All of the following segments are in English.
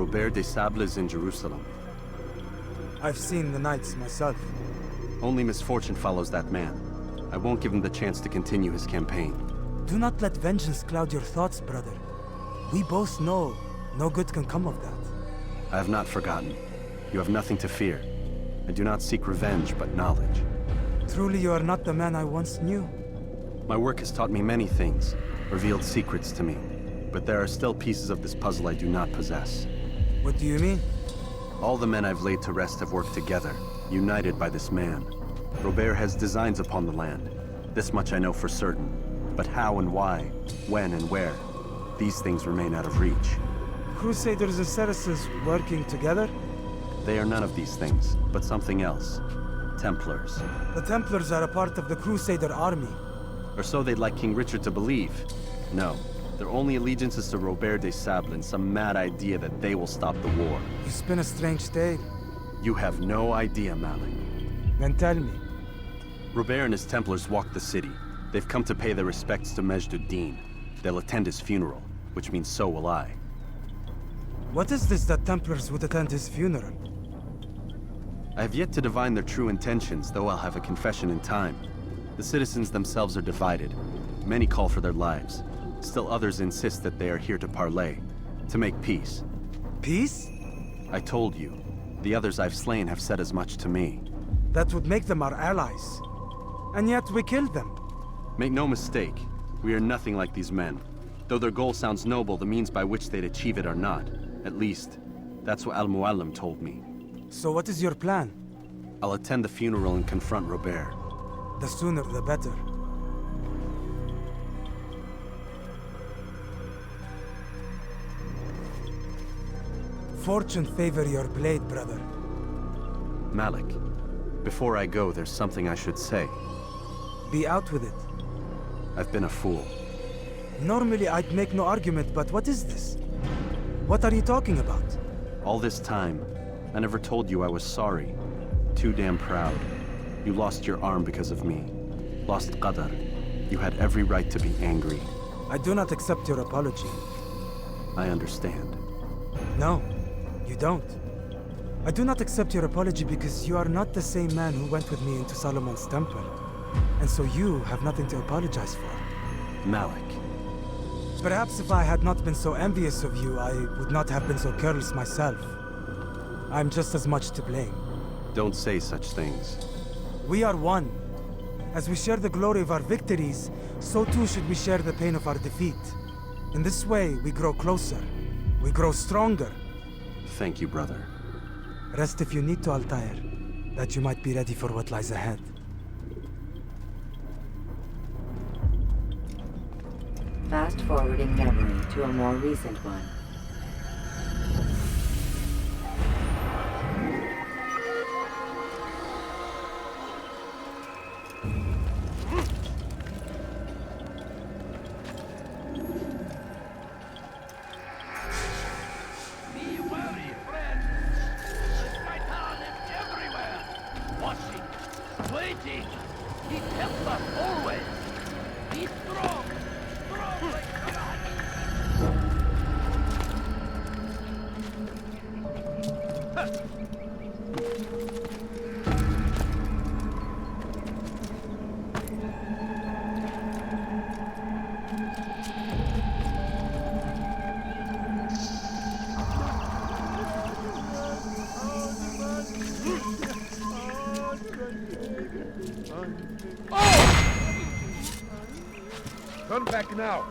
Robert de Sable is in Jerusalem. I've seen the Knights myself. Only misfortune follows that man. I won't give him the chance to continue his campaign. Do not let vengeance cloud your thoughts, brother. We both know no good can come of that. I have not forgotten. You have nothing to fear. I do not seek revenge, but knowledge. Truly you are not the man I once knew. My work has taught me many things, revealed secrets to me. But there are still pieces of this puzzle I do not possess. What do you mean? All the men I've laid to rest have worked together, united by this man. Robert has designs upon the land. This much I know for certain. But how and why, when and where, these things remain out of reach. Crusaders and Saracens working together? They are none of these things, but something else. Templars. The Templars are a part of the Crusader army. Or so they'd like King Richard to believe. No, their only allegiance is to Robert de Sable and some mad idea that they will stop the war. You spin a strange tale. You have no idea, Malik. Then tell me. Robert and his Templars walk the city. They've come to pay their respects to Majd ad-Din. They'll attend his funeral, which means so will I. What is this that Templars would attend his funeral? I have yet to divine their true intentions, though I'll have a confession in time. The citizens themselves are divided. Many call for their lives. Still others insist that they are here to parley, to make peace. Peace? I told you. The others I've slain have said as much to me. That would make them our allies. And yet we killed them. Make no mistake, we are nothing like these men. Though their goal sounds noble, the means by which they'd achieve it are not. At least, that's what Al-Mualim told me. So what is your plan? I'll attend the funeral and confront Robert. The sooner the better. Fortune favor your blade, brother. Malik, before I go, there's something I should say. Be out with it. I've been a fool. Normally I'd make no argument, but what is this? What are you talking about? All this time, I never told you I was sorry. Too damn proud. You lost your arm because of me. Lost Qadar. You had every right to be angry. I do not accept your apology. I understand. No, you don't. I do not accept your apology because you are not the same man who went with me into Solomon's temple. And so you have nothing to apologize for. Malik. Perhaps if I had not been so envious of you, I would not have been so careless myself. I'm just as much to blame. Don't say such things. We are one. As we share the glory of our victories, so too should we share the pain of our defeat. In this way, we grow closer. We grow stronger. Thank you, brother. Rest if you need to, Altair, that you might be ready for what lies ahead. Fast-forwarding memory to a more recent one. Be wary, friend. The Shaitan is everywhere. Watching, waiting. He helps us always. Be strong. Strong like God. Turn back now.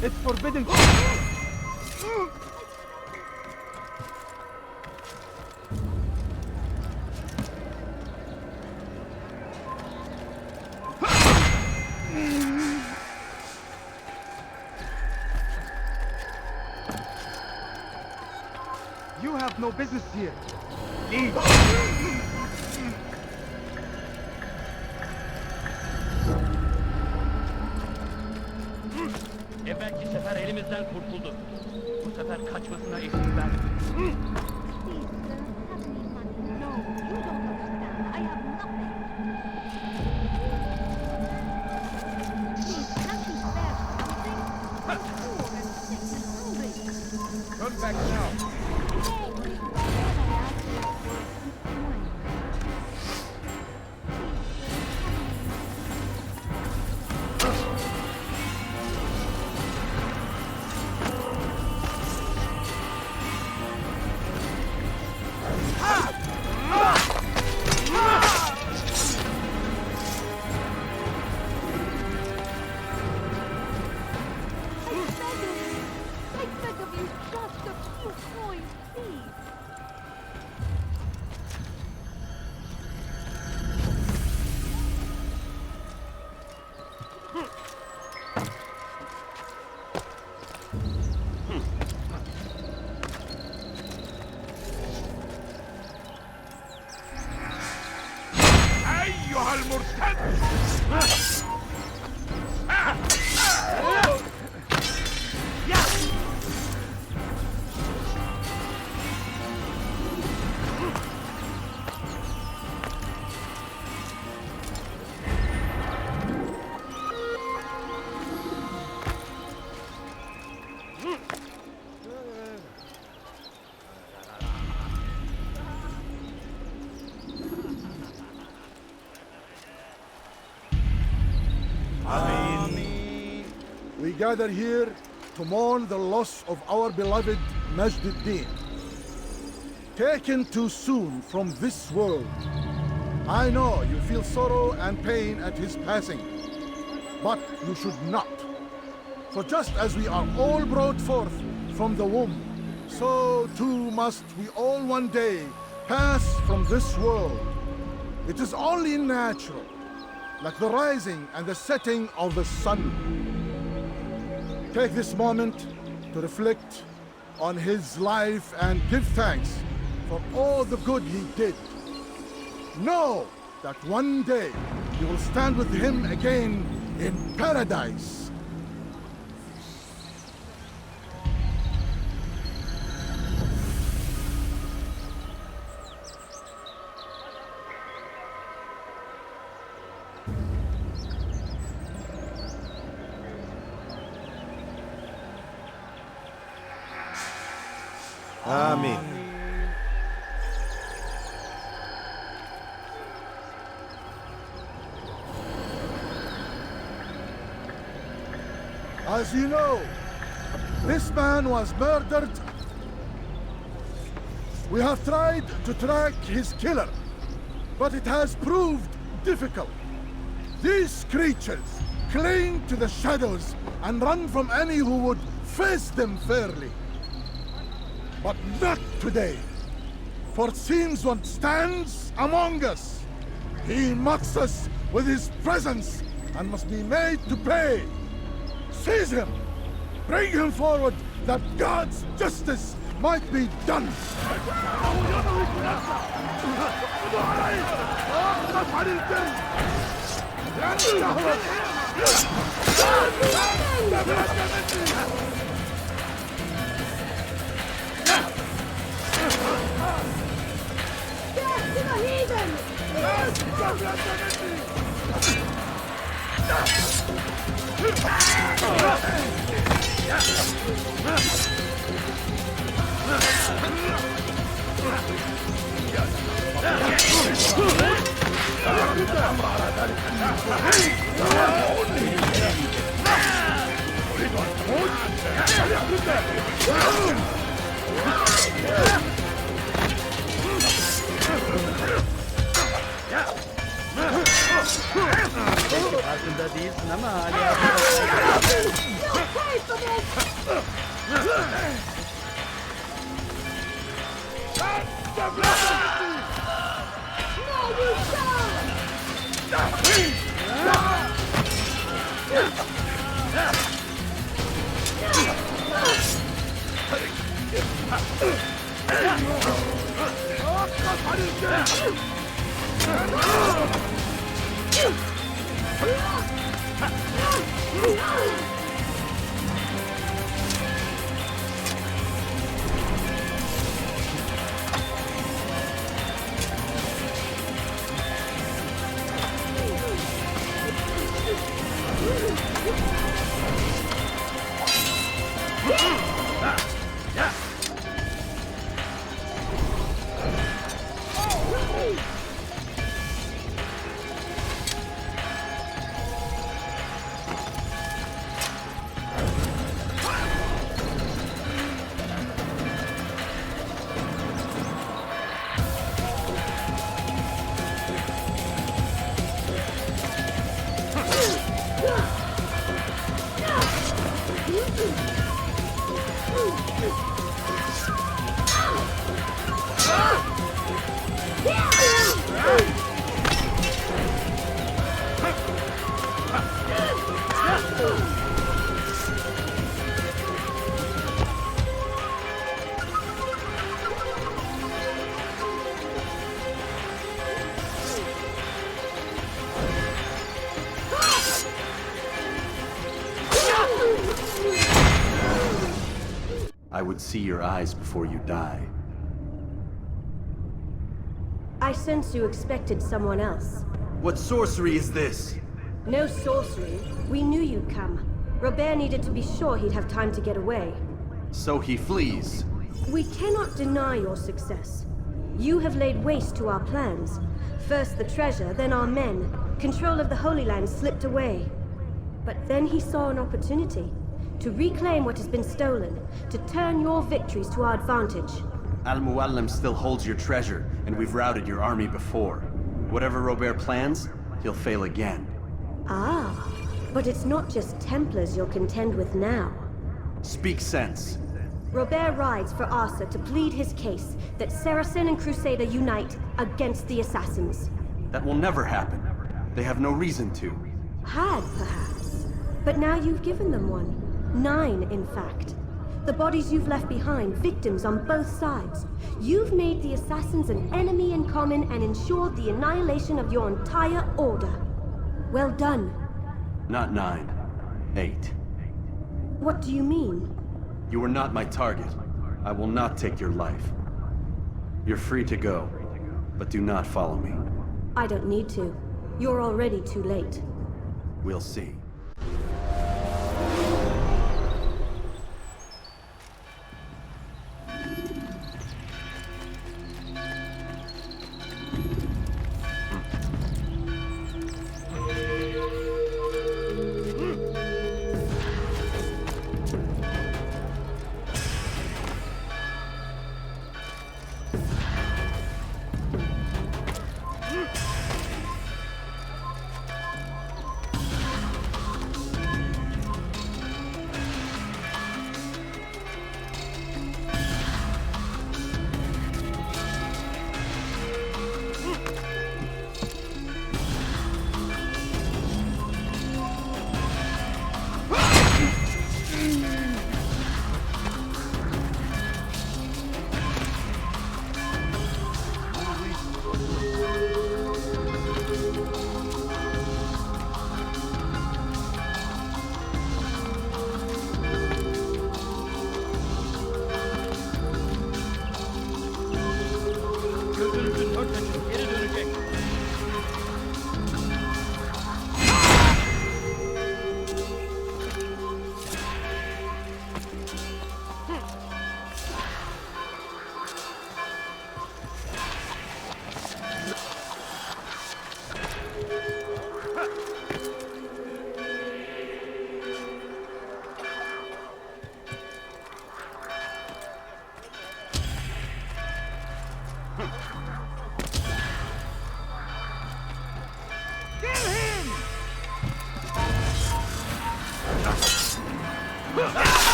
It's forbidden. You have no business here. Leave. Evvelki sefer elimizden kurtuldu. Bu sefer kaçmasına izin vermedik. Please, sir, have any money? No, you don't understand. I have nothing. Please, can't you spare something? I'm poor and sick and hungry. Turn back now. Hey, please, I ask you for some coin? I beg of you, just a few coins, please. أيها المرتد! We gather here to mourn the loss of our beloved Majd-ud-Din. Taken too soon from this world. I know you feel sorrow and pain at his passing, but you should not. For just as we are all brought forth from the womb, so too must we all one day pass from this world. It is only natural, like the rising and the setting of the sun. Take this moment to reflect on his life and give thanks for all the good he did. Know that one day you will stand with him again in paradise. Amen. As you know, this man was murdered. We have tried to track his killer, but it has proved difficult. These creatures cling to the shadows and run from any who would face them fairly. But not today, for it seems one stands among us. He mocks us with his presence and must be made to pay. Seize him! Bring him forward that God's justice might be done! Farkında değilsin ama hala... I would see your eyes before you die. I sense you expected someone else. What sorcery is this? No sorcery. We knew you'd come. Robert needed to be sure he'd have time to get away. So he flees. We cannot deny your success. You have laid waste to our plans. First the treasure, then our men. Control of the Holy Land slipped away. But then he saw an opportunity to reclaim what has been stolen, to turn your victories to our advantage. Al-Mualim still holds your treasure, and we've routed your army before. Whatever Robert plans, he'll fail again. Ah, but it's not just Templars you'll contend with now. Speak sense. Robert rides for Asa to plead his case that Saracen and Crusader unite against the Assassins. That will never happen. They have no reason to. Had, perhaps. But now you've given them one. 9, in fact. The bodies you've left behind, victims on both sides. You've made the Assassins an enemy in common and ensured the annihilation of your entire order. Well done. Not 9. 8. What do you mean? You are not my target. I will not take your life. You're free to go, but do not follow me. I don't need to. You're already too late. We'll see. Gözünüzün dört açın, geri dönecek.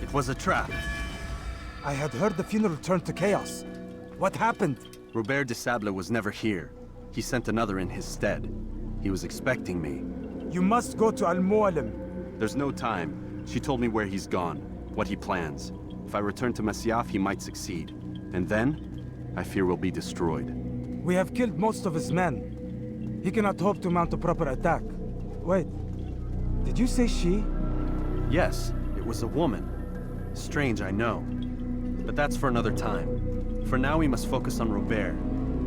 It was a trap. I had heard the funeral turned to chaos. What happened? Robert de Sable was never here. He sent another in his stead. He was expecting me. You must go to Al-Mualim. There's no time. She told me where he's gone, what he plans. If I return to Masyaf, he might succeed. And then, I fear we'll be destroyed. We have killed most of his men. He cannot hope to mount a proper attack. Wait, did you say she? Yes, it was a woman. Strange, I know. But that's for another time. For now, we must focus on Robert.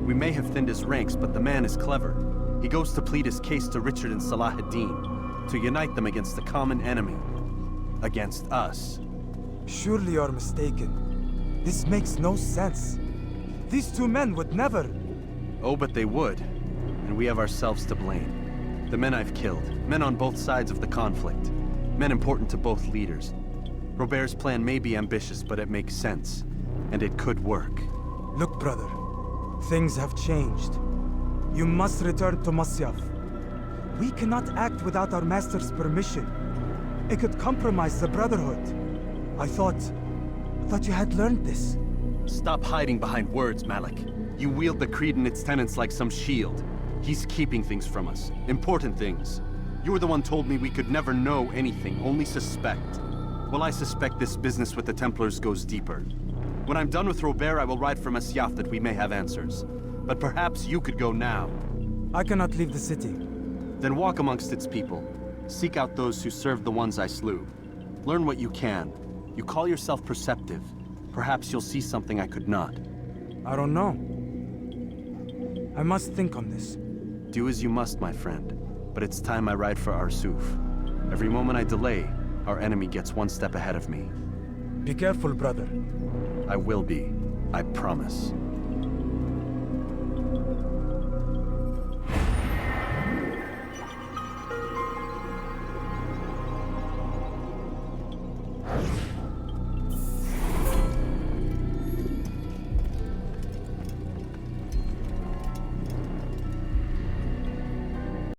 We may have thinned his ranks, but the man is clever. He goes to plead his case to Richard and Salah ad-Din, to unite them against the common enemy. Against us. Surely you're mistaken. This makes no sense. These two men would never... Oh, but they would. And we have ourselves to blame. The men I've killed, men on both sides of the conflict. Men important to both leaders. Robert's plan may be ambitious, but it makes sense. And it could work. Look, brother. Things have changed. You must return to Masyaf. We cannot act without our master's permission. It could compromise the Brotherhood. I thought you had learned this. Stop hiding behind words, Malik. You wield the creed and its tenets like some shield. He's keeping things from us. Important things. You were the one told me we could never know anything, only suspect. Well, I suspect this business with the Templars goes deeper. When I'm done with Robert, I will ride for Masyaf that we may have answers. But perhaps you could go now. I cannot leave the city. Then walk amongst its people. Seek out those who served the ones I slew. Learn what you can. You call yourself perceptive. Perhaps you'll see something I could not. I don't know. I must think on this. Do as you must, my friend. But it's time I ride for Arsuf. Every moment I delay, our enemy gets one step ahead of me. Be careful, brother. I will be. I promise.